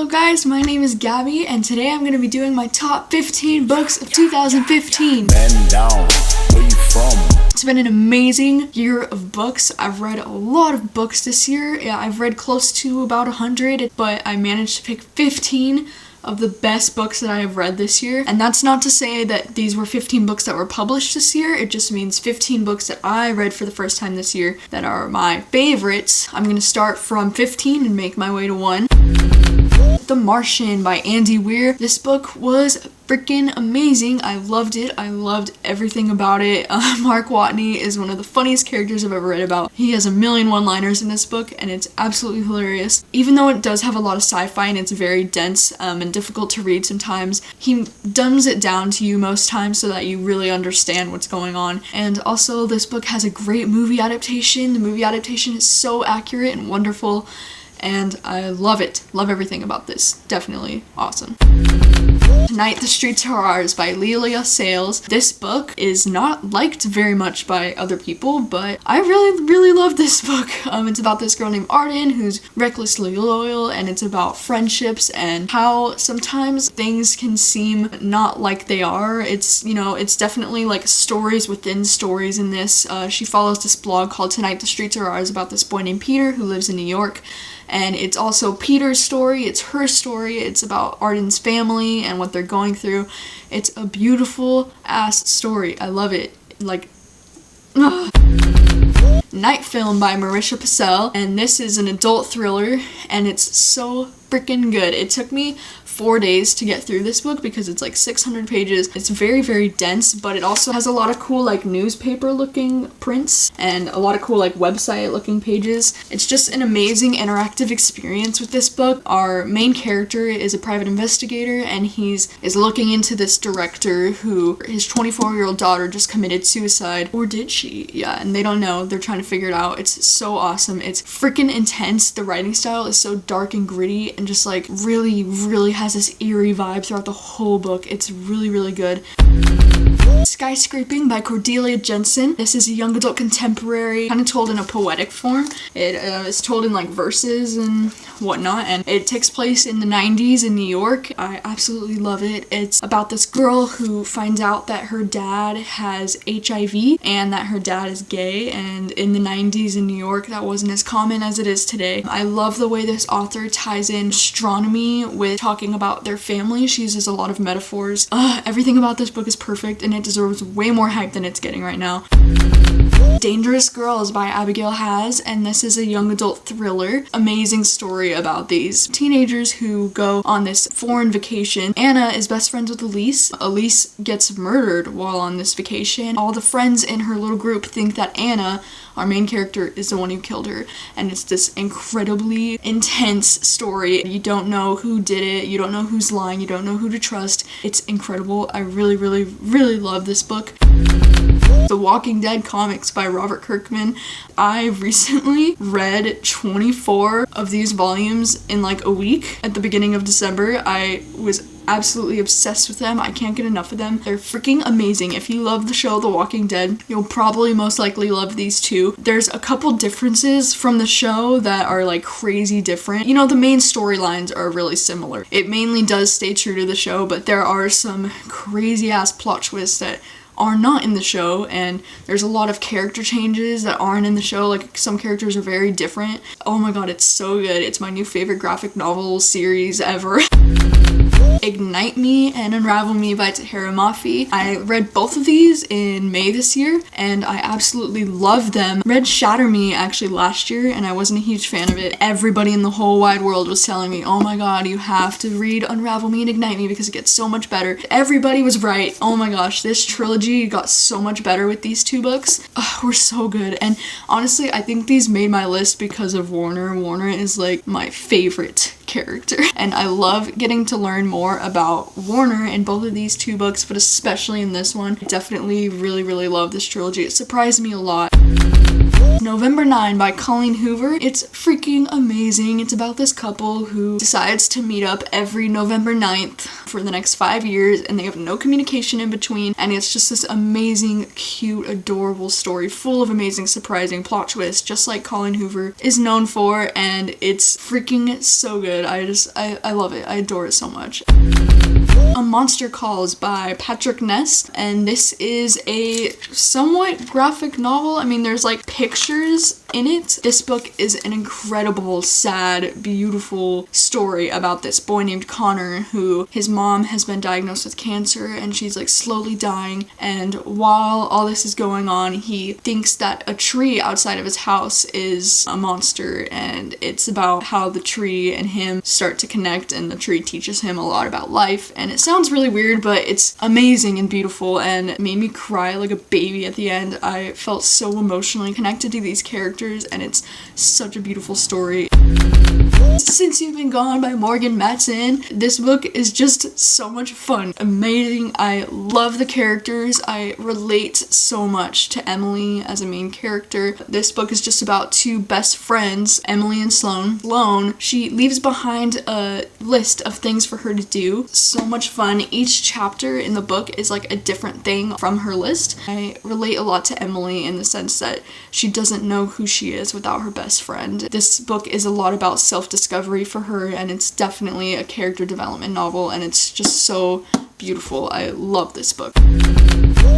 Hello guys, my name is Gabby and today I'm going to be doing my top 15 books of 2015. Bend down, where you from? It's been an amazing year of books. I've read a lot of books this year. Yeah, I've read close to about 100, but I managed to pick 15 of the best books that I have read this year. And that's not to say that these were 15 books that were published this year. It just means 15 books that I read for the first time this year that are my favorites. I'm going to start from 15 and make my way to 1. The Martian by Andy Weir. This book was freaking amazing. I loved it. I loved everything about it. Mark Watney is one of the funniest characters I've ever read about. He has a million one-liners in this book and it's absolutely hilarious. Even though it does have a lot of sci-fi and it's very dense and difficult to read sometimes, he dumbs it down to you most times so that you really understand what's going on. And also this book has a great movie adaptation. The movie adaptation is so accurate and wonderful. And I love it. Love everything about this. Definitely awesome. Tonight the Streets Are Ours by Leila Sales. This book is not liked very much by other people, but I really love this book. It's about this girl named Arden who's recklessly loyal, and it's about friendships and how sometimes things can seem not like they are. It's, you know, it's definitely like stories within stories in this. She follows this blog called Tonight the Streets Are Ours about this boy named Peter who lives in New York. And it's also Peter's story, it's her story, it's about Arden's family and what they're going through. It's a beautiful ass story. I love it. Like, ugh. Night Film by Marisha Pessl, and this is an adult thriller and it's so freaking good. It took me 4 days to get through this book because it's like 600 pages. It's very dense, but it also has a lot of cool like newspaper looking prints and a lot of cool like website looking pages. It's just an amazing interactive experience with this book. Our main character is a private investigator and is looking into this director who his 24-year-old daughter just committed suicide, or did she? Yeah, and they don't know. They're trying to figure it out. It's so awesome. It's freaking intense. The writing style is so dark and gritty and just like really has this eerie vibe throughout the whole book. It's really good. Skyscraping by Cordelia Jensen. This is a young adult contemporary, kind of told in a poetic form. It is told in like verses and whatnot, and it takes place in the 90s in New York. I absolutely love it. It's about this girl who finds out that her dad has HIV and that her dad is gay, and in the 90s in New York that wasn't as common as it is today. I love the way this author ties in astronomy with talking about their family. She uses a lot of metaphors. Everything about this book is perfect and it deserves way more hype than it's getting right now. Dangerous Girls by Abigail Haas, and this is a young adult thriller. Amazing story about these teenagers who go on this foreign vacation. Anna is best friends with Elise. Elise gets murdered while on this vacation. All the friends in her little group think that Anna, our main character, is the one who killed her, and it's this incredibly intense story. You don't know who did it, you don't know who's lying, you don't know who to trust. It's incredible. I really love this book. The Walking Dead comics by Robert Kirkman. I recently read 24 of these volumes in like a week at the beginning of December. I was absolutely obsessed with them. I can't get enough of them. They're freaking amazing. If you love the show The Walking Dead, you'll probably most likely love these too. There's a couple differences from the show that are like crazy different. You know, the main storylines are really similar. It mainly does stay true to the show, but there are some crazy ass plot twists that are not in the show, and there's a lot of character changes that aren't in the show. Like some characters are very different. Oh my god, it's so good. It's my new favorite graphic novel series ever. Ignite Me and Unravel Me by Tahereh Mafi. I read both of these in May this year and I absolutely love them. Read Shatter Me actually last year and I wasn't a huge fan of it. Everybody in the whole wide world was telling me, oh my god, you have to read Unravel Me and Ignite Me because it gets so much better. Everybody was right. Oh my gosh, this trilogy got so much better with these two books. Were so good. And honestly, I think these made my list because of Warner. Warner is like my favorite character, and I love getting to learn more about Warner in both of these two books, but especially in this one. I definitely really love this trilogy. It surprised me a lot. November 9 by Colleen Hoover. It's freaking amazing. It's about this couple who decides to meet up every November 9th for the next 5 years, and they have no communication in between, and it's just this amazing, cute, adorable story full of amazing, surprising plot twists, just like Colleen Hoover is known for, and it's freaking so good. I love it. I adore it so much. A Monster Calls by Patrick Ness, and this is a somewhat graphic novel. I mean, there's like pictures in it. This book is an incredible, sad, beautiful story about this boy named Connor who his mom has been diagnosed with cancer and she's like slowly dying, and while all this is going on, he thinks that a tree outside of his house is a monster, and it's about how the tree and him start to connect, and the tree teaches him a lot about life, and it sounds really weird, but it's amazing and beautiful and made me cry like a baby at the end. I felt so emotionally connected to these characters, and it's such a beautiful story. Since You've Been Gone by Morgan Matson. This book is just so much fun. Amazing. I love the characters. I relate so much to Emily as a main character. This book is just about two best friends, Emily and Sloane. Sloane, she leaves behind a list of things for her to do. So much fun. Each chapter in the book is like a different thing from her list. I relate a lot to Emily in the sense that she doesn't know who she is without her best friend. This book is a lot about self-discovery for her, and it's definitely a character development novel, and it's just so beautiful. I love this book.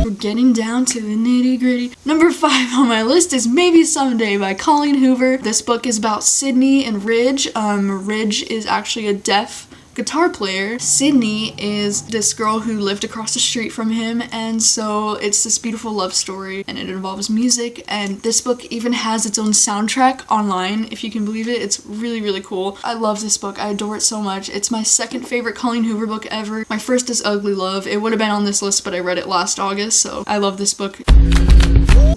We're getting down to the nitty-gritty. Number 5 on my list is Maybe Someday by Colleen Hoover. This book is about Sydney and Ridge. Ridge is actually a deaf guitar player. Sydney is this girl who lived across the street from him, and so it's this beautiful love story, and it involves music, and this book even has its own soundtrack online, if you can believe it. It's really, really cool. I love this book. I adore it so much. It's my second favorite Colleen Hoover book ever. My first is Ugly Love. It would have been on this list, but I read it last August, so I love this book.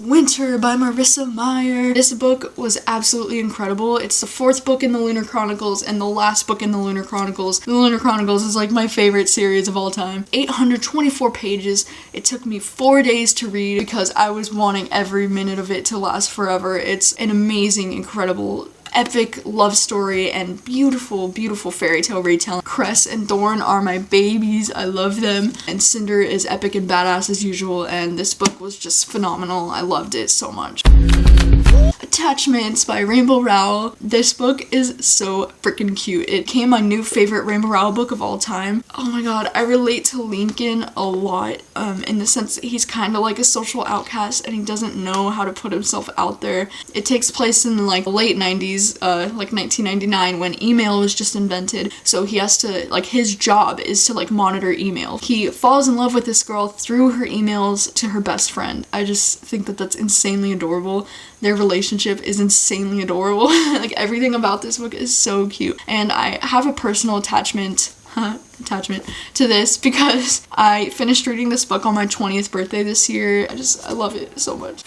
Winter by Marissa Meyer. This book was absolutely incredible. It's the 4th book in the Lunar Chronicles and the last book in the Lunar Chronicles. The Lunar Chronicles is like my favorite series of all time. 824 pages. It took me 4 days to read because I was wanting every minute of it to last forever. It's an amazing, incredible, epic love story and beautiful, beautiful fairy tale retelling. Cress and Thorn are my babies. I love them. And Cinder is epic and badass as usual, and this book was just phenomenal. I loved it so much. Attachments by Rainbow Rowell. This book is so freaking cute. It became my new favorite Rainbow Rowell book of all time. Oh my god, I relate to Lincoln a lot in the sense that he's kind of like a social outcast and he doesn't know how to put himself out there. It takes place in like the late 90s, like 1999, when email was just invented, so he has to, like, his job is to like monitor email. He falls in love with this girl through her emails to her best friend. I just think that that's insanely adorable. Their relationship is insanely adorable. Like, everything about this book is so cute. And I have a personal attachment to this because I finished reading this book on my 20th birthday this year. I love it so much.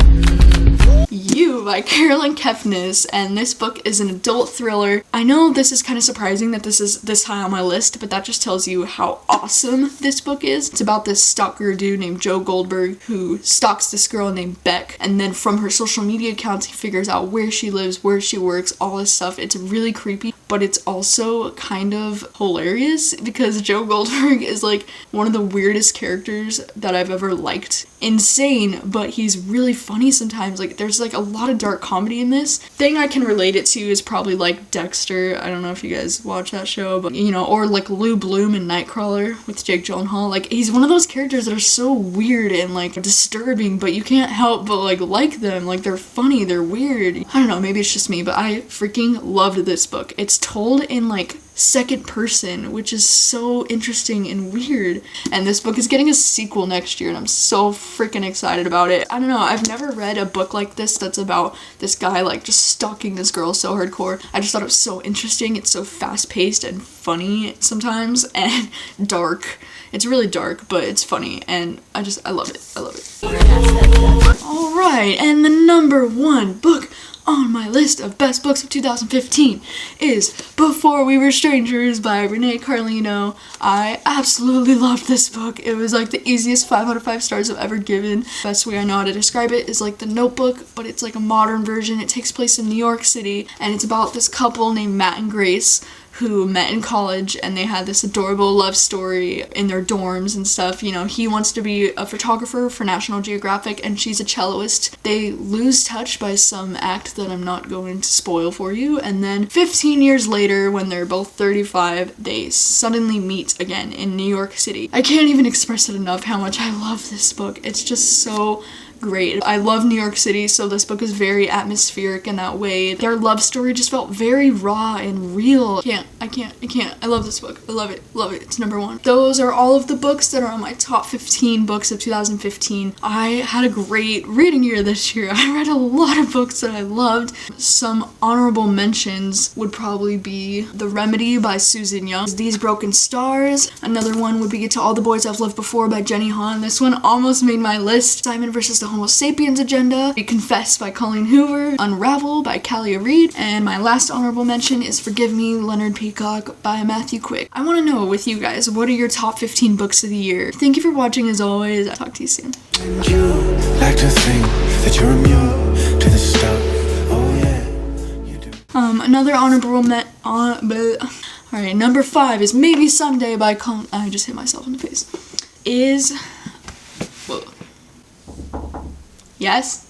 Youve by Caroline Kepnes, and this book is an adult thriller. I know this is kind of surprising that this is this high on my list, but that just tells you how awesome this book is. It's about this stalker dude named Joe Goldberg who stalks this girl named Beck, and then from her social media accounts he figures out where she lives, where she works, all this stuff. It's really creepy, but it's also kind of hilarious because Joe Goldberg is like one of the weirdest characters that I've ever liked. Insane, but he's really funny sometimes. Like, there's like a lot of dark comedy in this. Thing I can relate it to is probably like Dexter. I don't know if you guys watch that show, but you know, or like Lou Bloom in Nightcrawler with Jake Gyllenhaal. Like, he's one of those characters that are so weird and like disturbing, but you can't help but like them. Like, they're funny, they're weird. I don't know, maybe it's just me, but I freaking loved this book. It's told in like second person, which is so interesting and weird. And this book is getting a sequel next year, and I'm so freaking excited about it. I don't know, I've never read a book like this that's about this guy like just stalking this girl so hardcore. I just thought it was so interesting. It's so fast-paced and fun. funny sometimes and dark. It's really dark, but it's funny, and I love it. I love it. Alright, and the number 1 book on my list of best books of 2015 is Before We Were Strangers by Renee Carlino. I absolutely loved this book. It was like the easiest 5 out of 5 stars I've ever given. Best way I know how to describe it is like The Notebook, but it's like a modern version. It takes place in New York City, and it's about this couple named Matt and Grace who met in college, and they had this adorable love story in their dorms and stuff. You know, he wants to be a photographer for National Geographic, and she's a celloist. They lose touch by some act that I'm not going to spoil for you, and then 15 years later, when they're both 35, they suddenly meet again in New York City. I can't even express it enough how much I love this book. It's just so great. I love New York City, so this book is very atmospheric in that way. Their love story just felt very raw and real. I can't. I love this book. I love it. Love it. It's number 1. Those are all of the books that are on my top 15 books of 2015. I had a great reading year this year. I read a lot of books that I loved. Some honorable mentions would probably be The Remedy by Susan Young, These Broken Stars. Another one would be To All the Boys I've Loved Before by Jenny Han. This one almost made my list. Simon vs. the Homo Sapiens Agenda, Confess by Colleen Hoover, Unravel by Callie Reed, and my last honorable mention is Forgive Me, Leonard Peacock by Matthew Quick. I want to know with you guys, what are your top 15 books of the year? Thank you for watching as always. I'll talk to you soon. You like to think that you're immune to the stuff. Oh yeah, you do. Another honorable Alright, number 5 is Maybe Someday by I just hit myself in the face. Whoa. Yes?